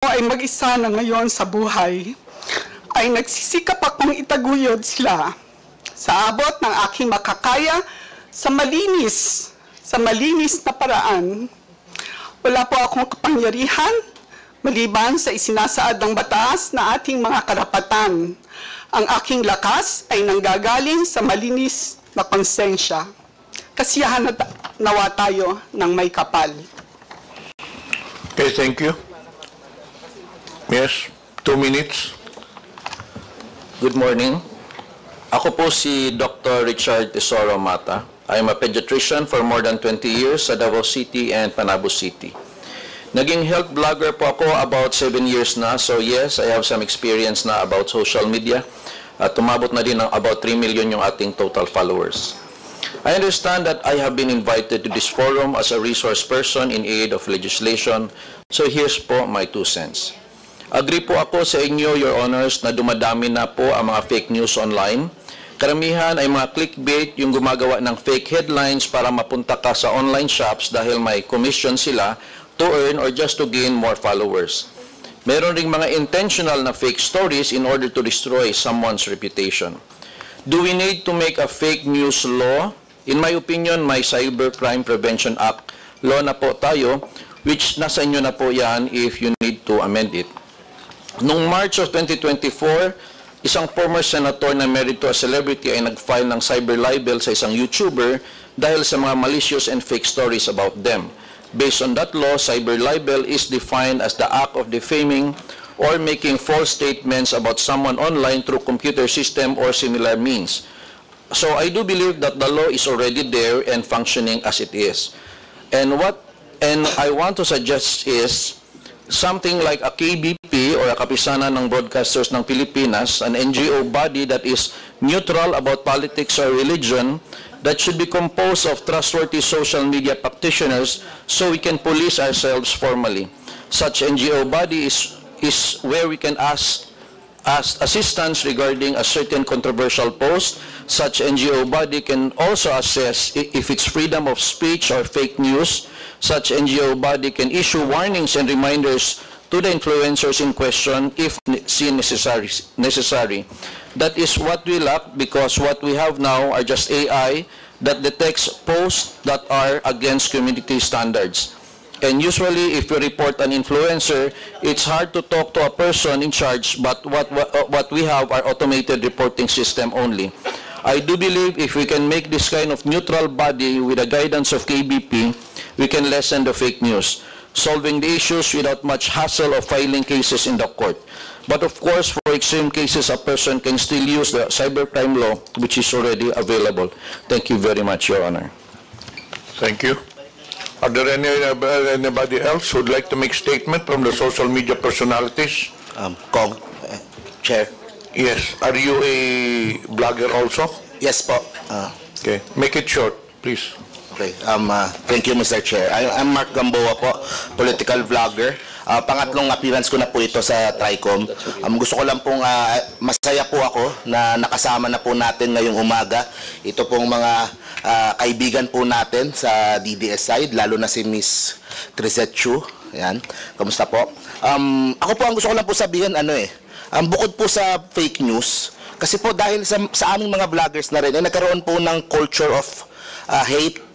ay mag-isa na ngayon sa buhay, ay nagsisikap akong itaguyod sila sa abot ng aking makakaya sa malinis na paraan. Wala po akong kapangyarihan maliban sa isinasaad ng batas na ating mga karapatan. Ang aking lakas ay nanggagaling sa malinis na konsensya. Kasiyahan na nawa tayo ng may kapal. Okay, thank you. Yes, 2 minutes. Good morning. Ako po si Dr. Richard Tesoro Mata. I am a pediatrician for more than 20 years sa Davao City and Panabo City. Naging health blogger po ako about 7 years na. So yes, I have some experience na about social media. At tumabot na din ng about 3 million yung ating total followers. I understand that I have been invited to this forum as a resource person in aid of legislation. So here's po my 2 cents. Agree po ako sa inyo, Your Honors, na dumadami na po ang mga fake news online. Karamihan ay mga clickbait, yung gumagawa ng fake headlines para mapunta ka sa online shops dahil may commission sila to earn or just to gain more followers. Meron ring mga intentional na fake stories in order to destroy someone's reputation. Do we need to make a fake news law? In my opinion, may Cybercrime Prevention Act law na po tayo, which nasa inyo na po yan if you need to amend it. Noong March of 2024, isang former senator na married to a celebrity ay nag-file ng cyber libel sa isang YouTuber dahil sa mga malicious and fake stories about them. Based on that law, cyber libel is defined as the act of defaming or making false statements about someone online through computer system or similar means. So I do believe that the law is already there and functioning as it is. And I want to suggest is something like a KBP or a Kapisanan ng Broadcasters ng Pilipinas, an NGO body that is neutral about politics or religion, that should be composed of trustworthy social media practitioners so we can police ourselves formally. Such NGO body is where we can ask assistance regarding a certain controversial post. Such NGO body can also assess if it's freedom of speech or fake news. Such NGO body can issue warnings and reminders to the influencers in question if seen necessary. That is what we lack, because what we have now are just AI that detects posts that are against community standards. And usually, if you report an influencer, it's hard to talk to a person in charge, but what we have are automated reporting system only. I do believe if we can make this kind of neutral body with the guidance of KBP, we can lessen the fake news, solving the issues without much hassle of filing cases in the court. But of course, for extreme cases, a person can still use the cybercrime law, which is already available. Thank you very much, Your Honor. Thank you. Are there anybody else who would like to make statement from the social media personalities? Chair. Yes. Are you a blogger also? Yes po. Okay. Make it short, please. Okay. Thank you, Mr. Chair. I'm Mark Gamboa po, political vlogger. Pangatlong appearance ko na po ito sa TRICOM. Gusto ko lang pong masaya po ako na nakasama na po natin ngayong umaga. Ito pong mga kaibigan po natin sa DDS side, lalo na si Miss Crisette Chu. Yan. Kamusta po? Ako po ang gusto ko lang po sabihin, bukod po sa fake news, kasi po dahil sa aming mga vloggers na rin, nagkaroon po ng culture of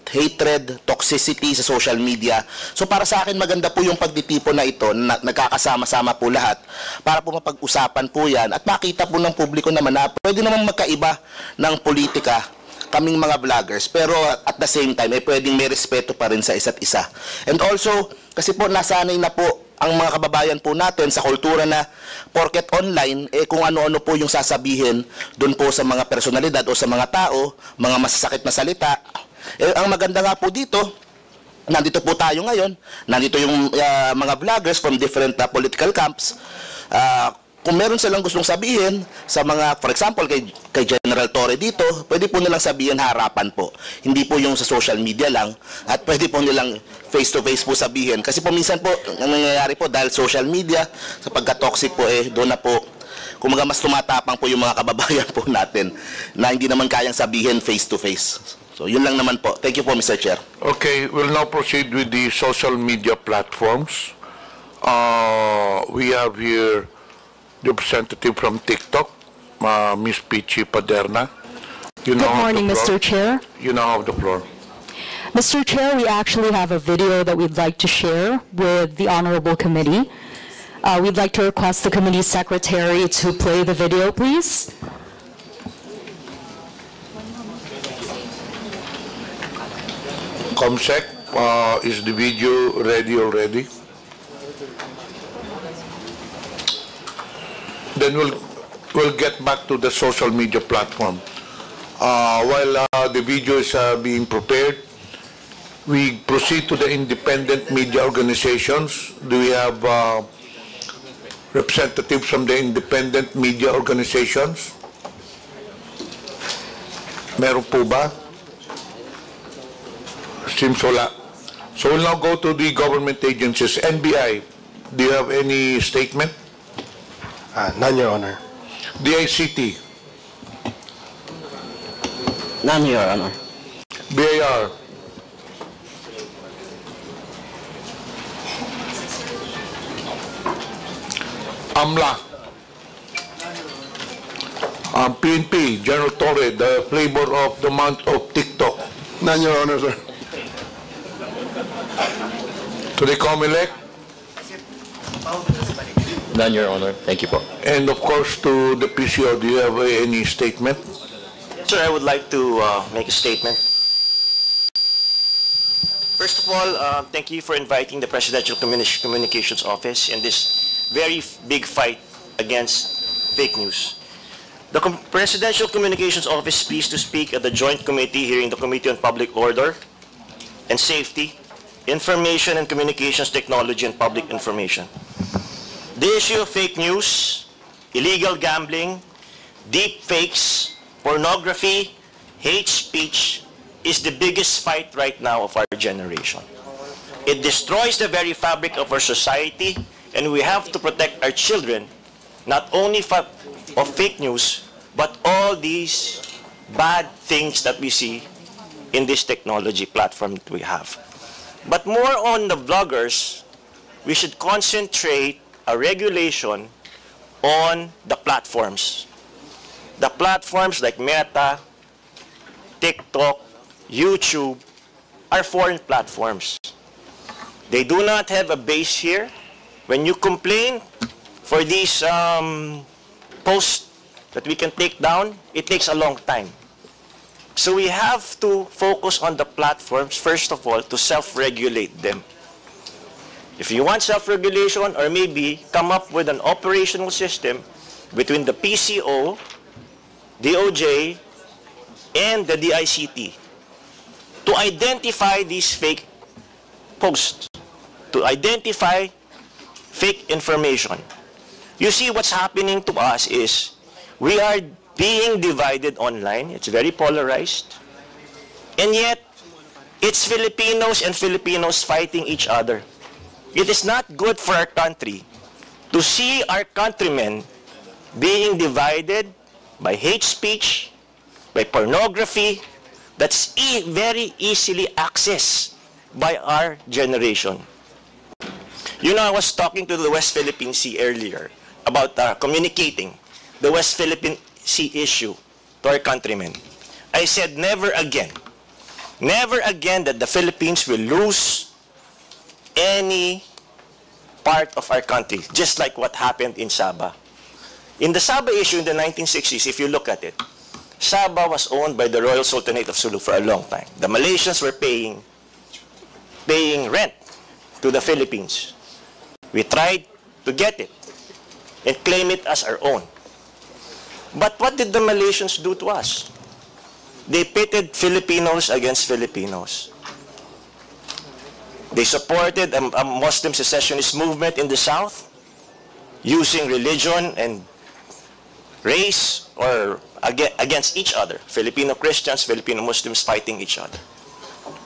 hatred, toxicity sa social media. So para sa akin maganda po yung pagtitipon na ito, na nagkakasama-sama po lahat para po mapag-usapan po yan at makita po ng publiko naman na pwede namang magkaiba ng politika kaming mga vloggers, pero at the same time pwedeng may respeto pa rin sa isa't isa. And also, kasi po nasanay na po ang mga kababayan po natin sa kultura na porket online, kung ano-ano po yung sasabihin doon po sa mga personalidad o sa mga tao, mga masasakit na salita. Ang maganda nga po dito, nandito po tayo ngayon, nandito yung mga vloggers from different political camps. Kung meron silang gustong sabihin sa mga, for example, kay General Torre dito, pwede po nilang sabihin harapan po. Hindi po yung sa social media lang, at pwede po nilang face-to-face po sabihin. Kasi po minsan po, ang nangyayari po dahil social media, sa pagka-toxic po, doon na po, kumaga mas tumatapang po yung mga kababayan po natin na hindi naman kayang sabihin face-to-face. So, yun lang naman po. Thank you po, Mr. Chair. Okay, we'll now proceed with the social media platforms. We have here the representative from TikTok, Ms. Pichi Paderna. You Good morning, Mr. Chair. You now have the floor. Mr. Chair, we actually have a video that we'd like to share with the Honorable Committee. We'd like to request the committee secretary to play the video, please. Comsec, is the video ready already? Then we'll get back to the social media platform. While the video is being prepared, we proceed to the independent media organizations. Do we have representatives from the independent media organizations? Meron po ba? Seems wala. So we'll now go to the government agencies. NBI, do you have any statement? None, Your Honor. DICT, None, Your Honor. BIR, AMLA, PNP, General Torre, the flavor of the month of TikTok. None, Your Honor, sir. To the COMELEC, None, Your Honor. Thank you po. and of course to the PCO. Do you have any statement? Sir, I would like to make a statement. First of all, thank you for inviting the Presidential Communications Office in this very big fight against fake news. The Presidential Communications Office is pleased to speak at the Joint Committee hearing the Committee on Public Order and Safety, Information and Communications Technology and Public Information. The issue of fake news, illegal gambling, deep fakes, pornography, hate speech is the biggest fight right now of our generation. It destroys the very fabric of our society, and we have to protect our children not only of fake news, but all these bad things that we see in this technology platform that we have. But more on the vloggers, we should concentrate a regulation on the platforms. The platforms like Meta, TikTok, YouTube are foreign platforms. They do not have a base here. When you complain for these posts that we can take down, it takes a long time. So we have to focus on the platforms, first of all, to self-regulate them. If you want self-regulation, or maybe come up with an operational system between the PCO, DOJ, and the DICT to identify these fake posts, to identify fake information. You see, what's happening to us is we are being divided online. It's very polarized. And yet, it's Filipinos and Filipinos fighting each other. It is not good for our country to see our countrymen being divided by hate speech, by pornography, that's very easily accessed by our generation. You know, I was talking to the West Philippine Sea earlier about communicating the West Philippine Sea issue to our countrymen. I said never again that the Philippines will lose any part of our country, just like what happened in Sabah. In the Sabah issue in the 1960s, if you look at it, Sabah was owned by the Royal Sultanate of Sulu for a long time. The Malaysians were paying rent to the Philippines. We tried to get it and claim it as our own. But what did the Malaysians do to us? They pitted Filipinos against Filipinos. They supported a Muslim secessionist movement in the South using religion and race or against each other. Filipino Christians, Filipino Muslims fighting each other.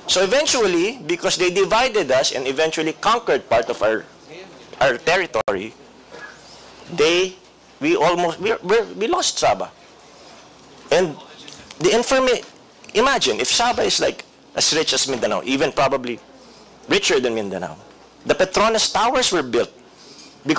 So eventually, because they divided us and eventually conquered part of our territory, we lost Sabah. And imagine if Sabah is like as rich as Mindanao, even probably richer than Mindanao. The Petronas Towers were built because